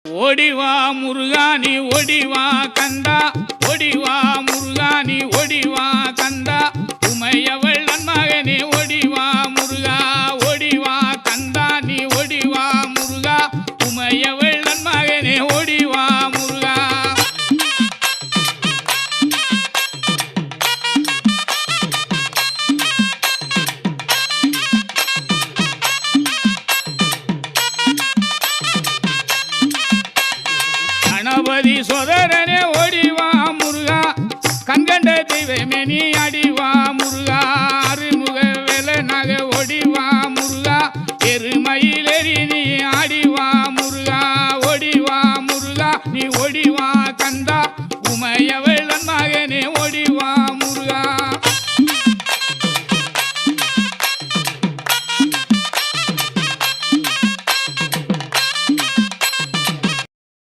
ஓடிவா முருகானி ஓடிவா கந்தா, ஓடிவா முருகானி ஓடிவா கந்தா, உமையவள் நன்மகனே ஓடிவா முருகா, ஓடிவா கந்தா நீ ஓடிவா முருகா, உமையவள் நன்மகனே ஓடிவா முருகா. கணபதி சோதரனே ஓடிவா முருகா, கண்கண்ட தெய்வமே நீ அடிவா